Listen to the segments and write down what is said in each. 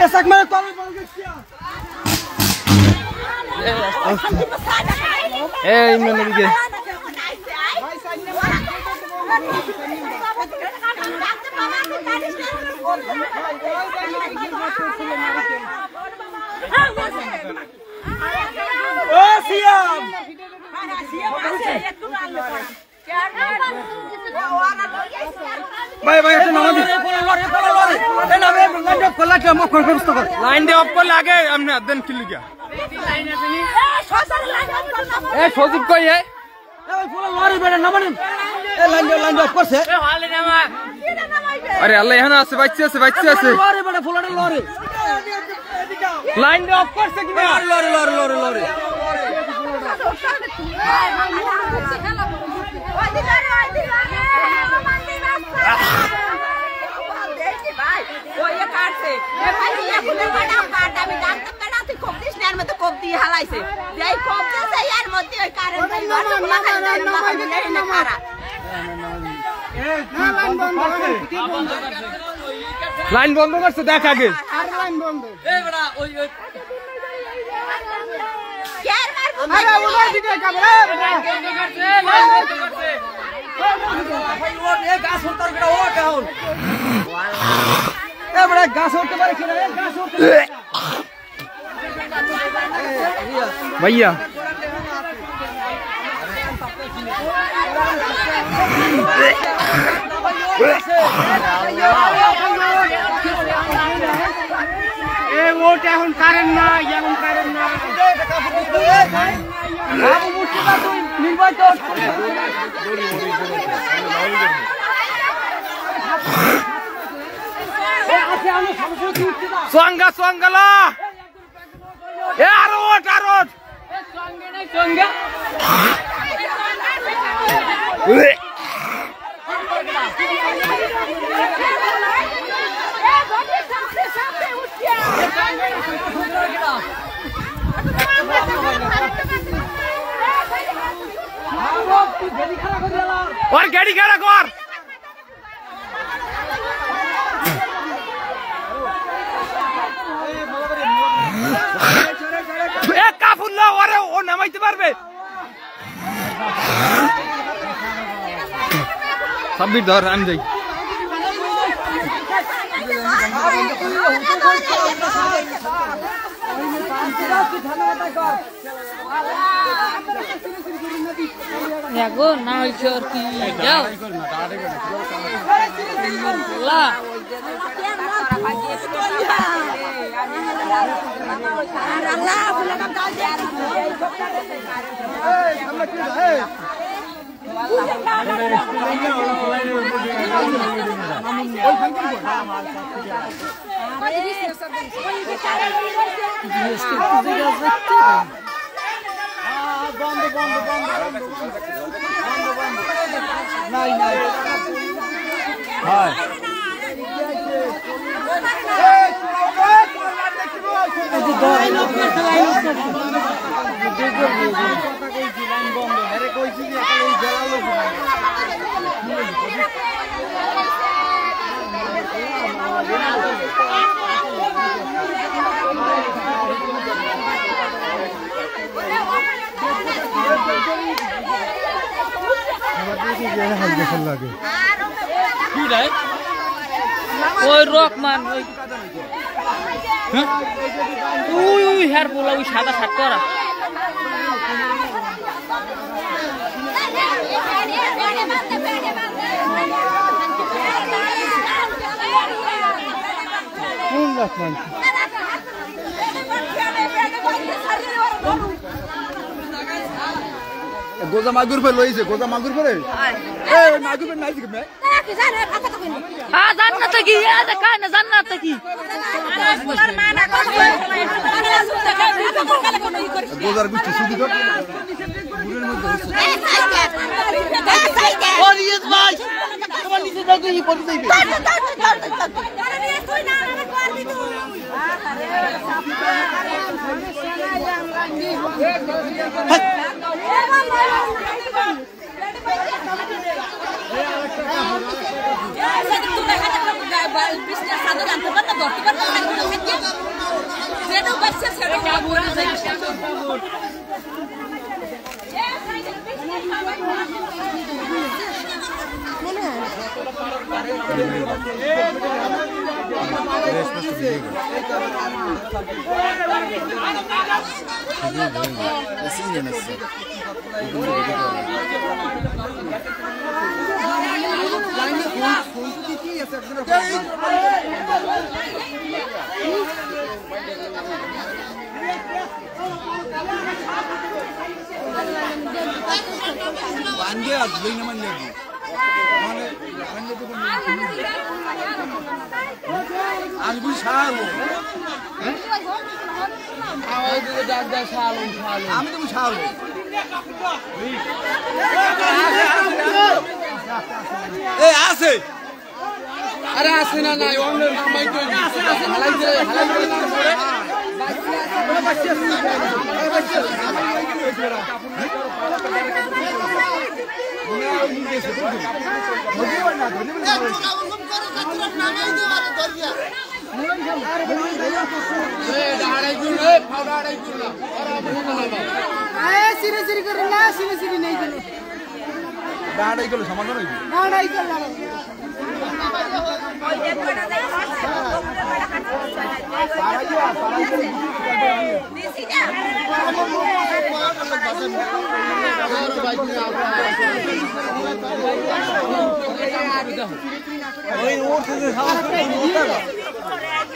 এসাক মানে তলে বল গেছি এই ইমরান দিকে ও সিয়াম ভাই ভাই এটা নামা দিছে লরে এই নামে লাইন অফ করলা কি মুখ করতে কর লাইন দে অফ করলে আগে আপনি দেন কি লিগা এ সজিব কই হে এই পুরো লরি বেটা নামা নিন এই লাইন অফ করছে এ হালে নামা আরে আল্লাহ এখানে আছে বাচ্চা আছে লরি বেটা ফুলাটা লরি লাইন দে অফ করছে কি না লরি লাইন বন্ধ করছে দেখ আগে भैया ওট এখন কারেন্ট না এখন কারেন্ট না सोंगा सोंगला ए आरोट आरोट ए सोंगे नहीं सोंगा और गाड़ी खड़ा कर एक काफुल्ला और वो नामाइते पारबे सब्बीर धर आम जाई यागो ना होती जाओ ला ওই রক মান ওই হেয়ার বলা ওই সাদা শার্ট পরা गोजा मागुर पे लोई से गोजा मागुर पे ए मागुर पे नाइस के मैं हां जन्नत की याद का न जन्नत की गोजार कुछ सुधी कर और ये भाई তোমার নিচে যাও তো এই পড়ে যাইবে Saya tuh nggak ada bisnis satu dan tempat terus,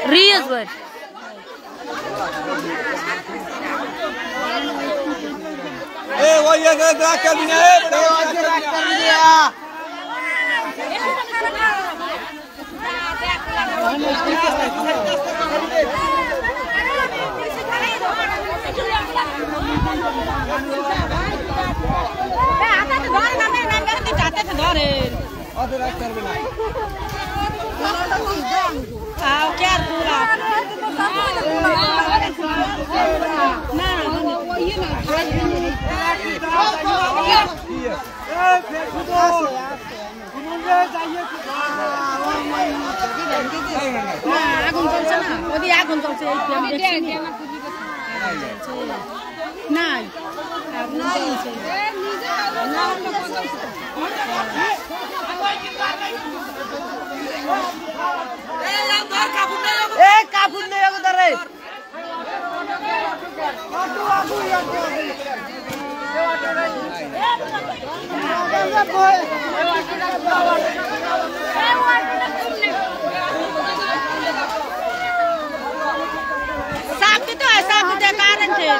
Reels var. वो ये ड्रैग कर दिया है ड्रैग कर दिया क्या আগুন চলছে না ওদি আগুন চলছে নাই আগুন চলছে কাপুর নেই ওদারে sakit tuh sakit deh karen deh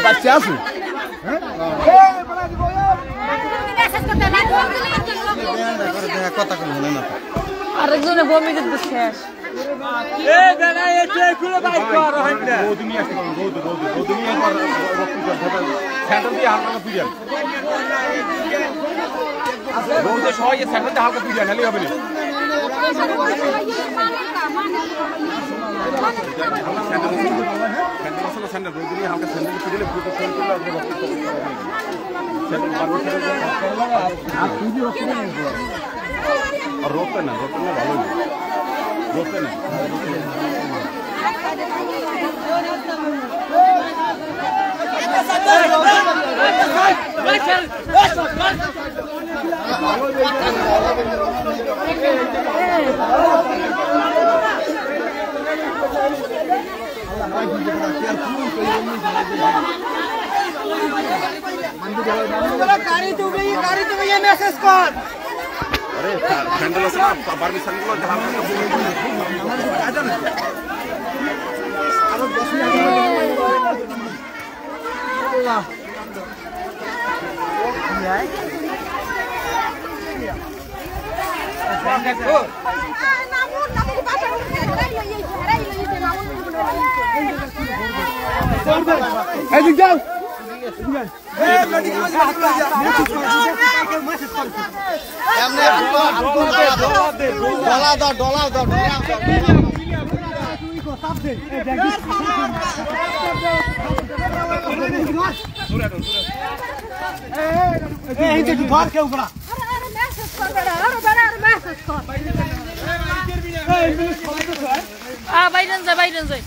Baciaço? আরেকজনে বমি করতে শেষ সবাই সেন্টার হালকা পিড়িয়া নালে হবে না সেন্টার রোদ দিয়ে হালকা সেন্টার পিড়িলে পুরো ফোন করলে আর রোদটা না ভালো রোদটা না गाड़ी तो गई ये मैसेज कर अरे सैंडल আছে না বারবি স্যান্ডেল জাহাজ আচ্ছা না আরো 10 মিনিট আল্লাহ ইয়াই দেখো নামুন পাশে এই দিক যাও বাইডেন যায়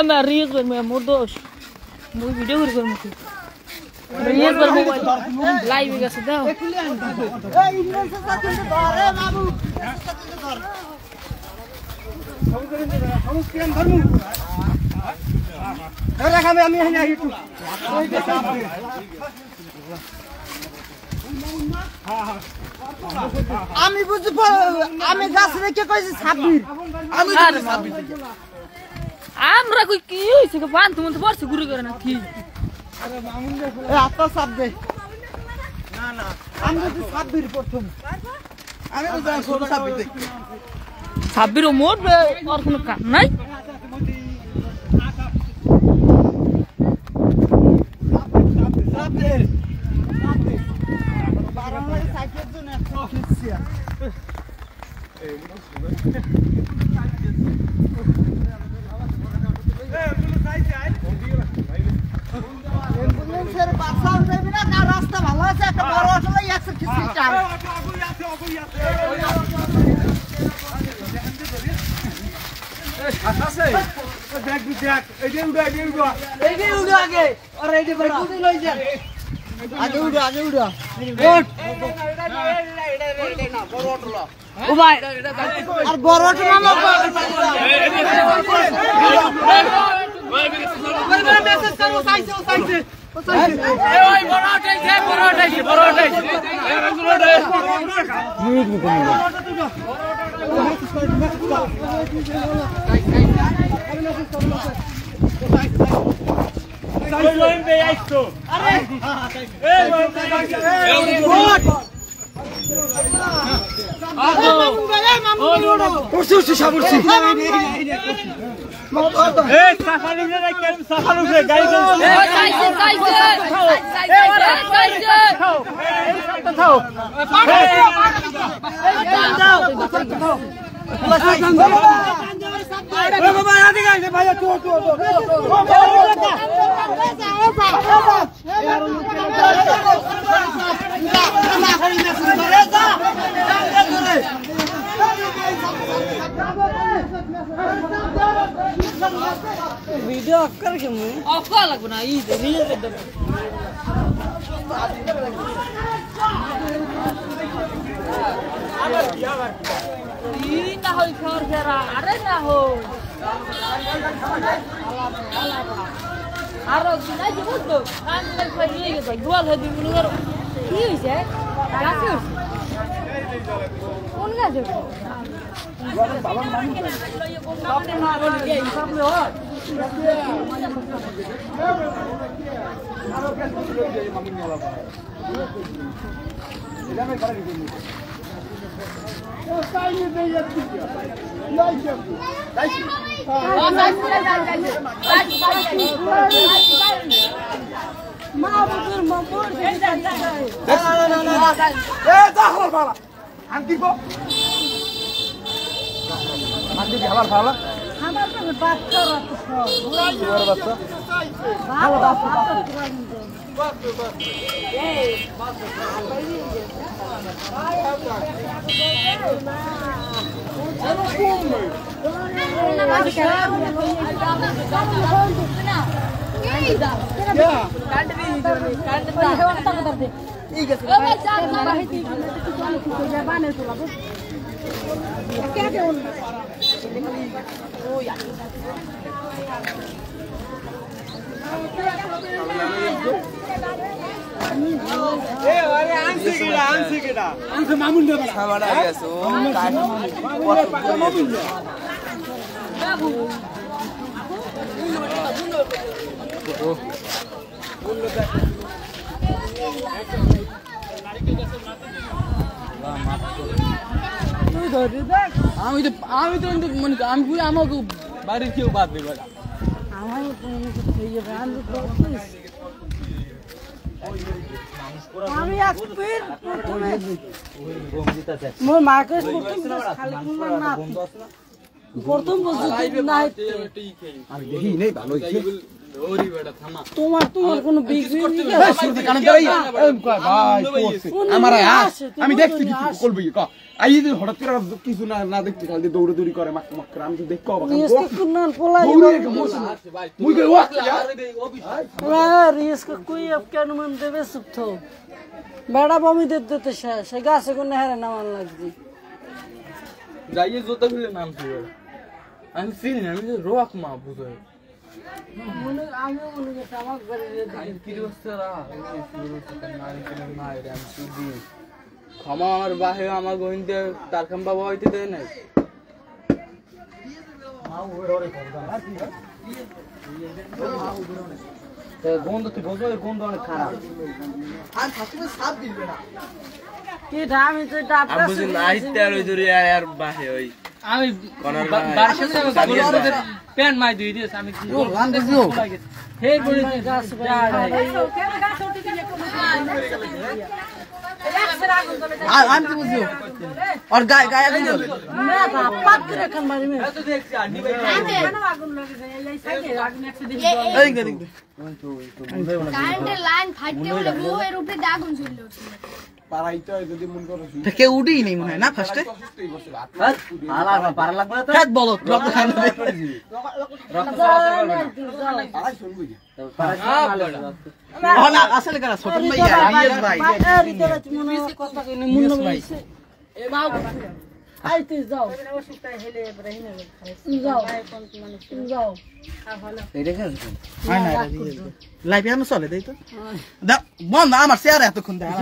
मैं रील्स पर मैं मोर दोस्त मोर वीडियो कर मुझे रील्स पर मोबाइल लाइव का सदा ए इनमें से साथ में धर रे बाबू हम केन धरमु अरे हम আমি এখানে আইটু ওই যে আমি বুঝব আমি গাছ রেখে কইছি 26 আমি 26 আমরা কই কি হইছে কে বান তুমি তো বর্ষ গুরু করে না কি আরে মামুন দে এ আত্মা সাপ দে না না আমি তো 26 প্রথম আমি তো জানি 26 দেখ 26 এর মোট আর কোনো কাম নাই রাস্তা ভালো আছে একটা বড় অটো লই আছে কিছু টাইম আছে দেখ এই যে উড়া আগে আর এই যে বুঝি লই যা আগে উড়া ওঠ এটা না বড় অটো ল ও ভাই আর বড় অটো না মেসেজ করো সাইছে এ ওই বড় উঠাইছে वीडियो ऑफ कर के मुझे ऑफ कर लग बना ये रील कर दो ये ना हो खर जरा अरे ना हो আরো না জীবন তো আনলে ফরিয়ে গেছে গোল হয়ে দিন গুলো কি হইছে গাছে কোন গাছে আমি তো মনে আমি পুরো আমাকে বাড়ির কেউ বাদ দেবো আমি মোর মাকে প্রথম তোমার কোনো আমি দেখছি হঠাৎ করে কিছু না দেখছি খালি দৌড়ে দৌড়ি করে আমি তো দেখো বেড়া বমি দিতে সে গাছে কোনো হেরে নামান লাগছে যাইয়ে জোতা খুলে নাম ছিল আমি চিনি না আমি রোয়াক মা বুঝো আমার বাহে আমার গহিনতে তার খাম বাবা হইতে দেয় নাই গন্ধ তুই বোঝো গন্ধ অনেক খারাপ আমি প্যান্ট মাই দুই দিয়েছে আমি और गाय गाय কেউ উঠেই নেই মনে হয় না ফার্স্টে বলো আসলে কারা ছোট ভাই লাইফে চলে তাই তো বন্ধ আমার চেয়ার এতক্ষণ দেয়